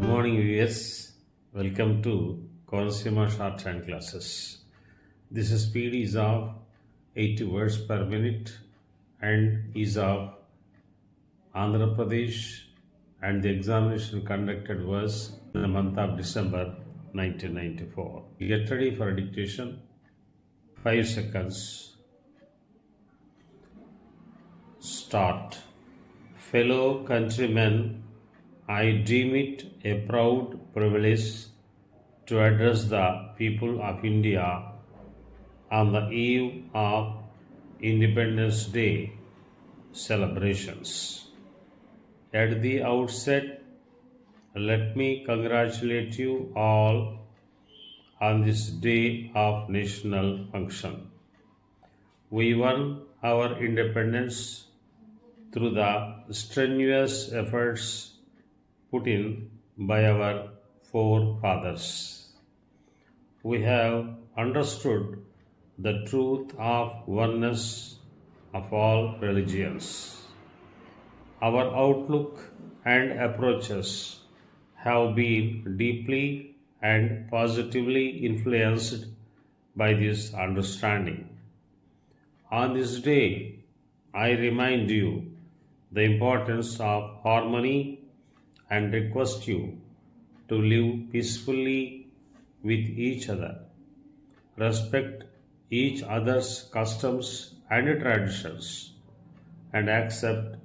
morning, viewers. Welcome to Consumer Shorthand classes. This speed is of 80 words per minute and is of Andhra Pradesh, and the examination conducted was in the month of December 1994. Get ready for dictation. 5 seconds. Start. Fellow countrymen, I deem it a proud privilege to address the people of India on the eve of Independence Day celebrations. At the outset, let me congratulate you all on this day of national function. We won our independence through the strenuous efforts put in by our forefathers. We have understood the truth of oneness of all religions. Our outlook and approaches have been deeply and positively influenced by this understanding. On this day, I remind you the importance of harmony and request you to live peacefully with each other, respect each other's customs and traditions, and accept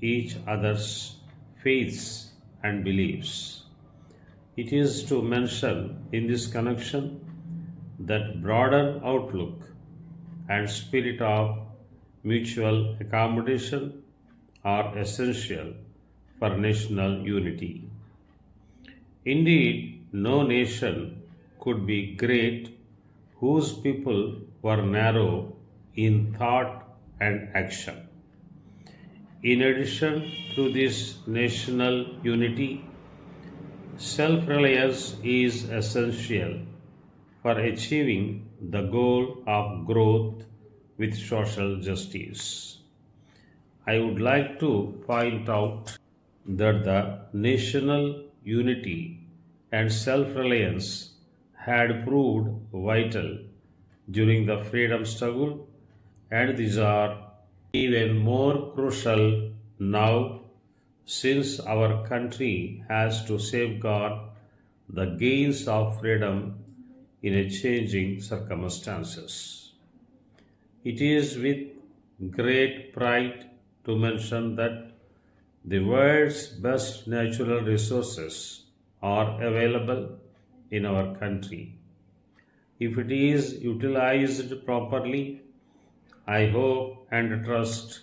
each other's faiths and beliefs. It is to mention in this connection that broader outlook and spirit of mutual accommodation are essential for national unity. Indeed, no nation could be great whose people were narrow in thought and action. In addition to this national unity, self-reliance is essential for achieving the goal of growth with social justice. I would like to point out that the national unity and self-reliance had proved vital during the freedom struggle, and these are even more crucial now since our country has to safeguard the gains of freedom in a changing circumstances. It is with great pride to mention that the world's best natural resources are available in our country. If it is utilized properly, I hope and trust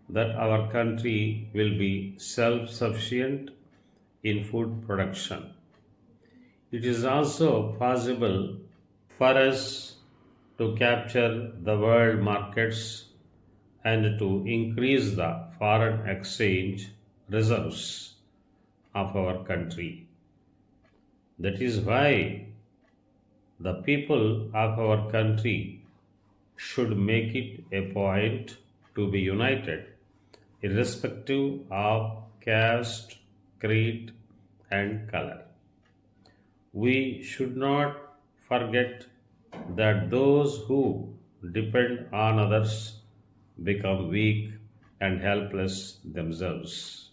that our country will be self-sufficient in food production. It is also possible for us to capture the world markets and to increase the foreign exchange reserves of our country. That is why the people of our country should make it a point to be united, irrespective of caste, creed, and color. We should not forget that those who depend on others become weak and helpless themselves.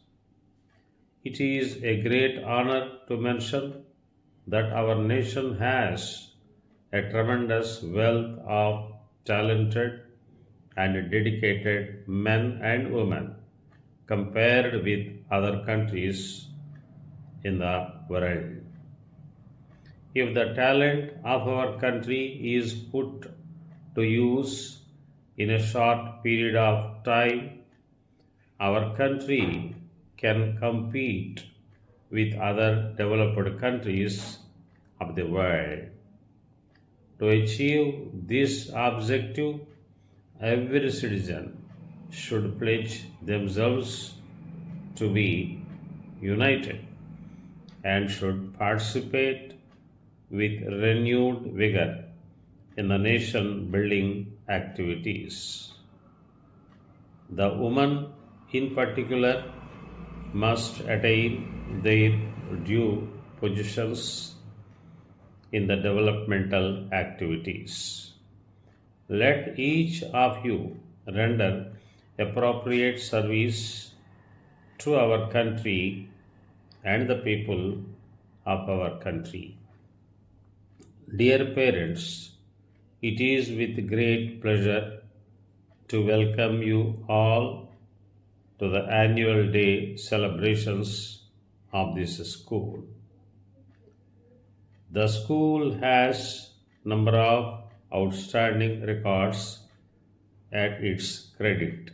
It is a great honor to mention that our nation has a tremendous wealth of talented and dedicated men and women compared with other countries in the world. If the talent of our country is put to use in a short period of time, our country can compete with other developed countries of the world. To achieve this objective, every citizen should pledge themselves to be united and should participate with renewed vigor in the nation building activities. The women in particular must attain their due positions in the developmental activities. Let each of you render appropriate service to our country and the people of our country. Dear parents, it is with great pleasure to welcome you all to the annual day celebrations of this school. The school has number of outstanding records at its credit.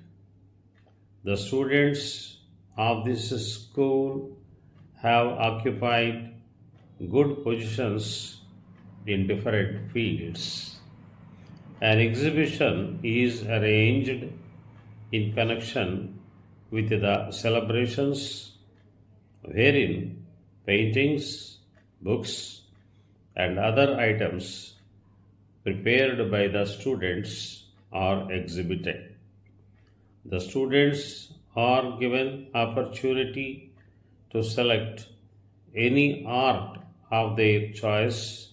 The students of this school have occupied good positions in different fields. An exhibition is arranged in connection with the celebrations wherein paintings, books, and other items prepared by the students are exhibited. The students are given opportunity to select any art of their choice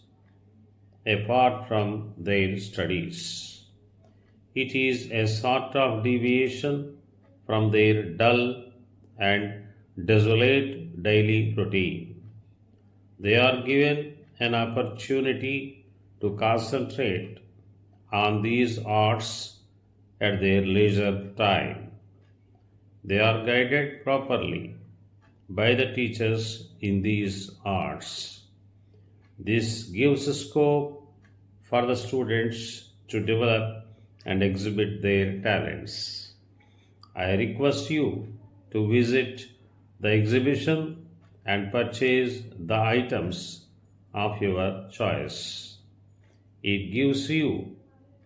apart from their studies. It is a sort of deviation from their dull and desolate daily routine. They are given an opportunity to concentrate on these arts at their leisure time. They are guided properly by the teachers in these arts. This gives scope for the students to develop and exhibit their talents. I request you to visit the exhibition and purchase the items of your choice. It gives you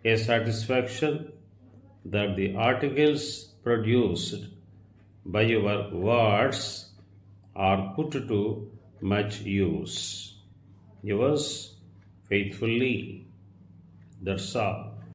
a satisfaction that the articles produced by your words are put to much use. Yours faithfully. That's all.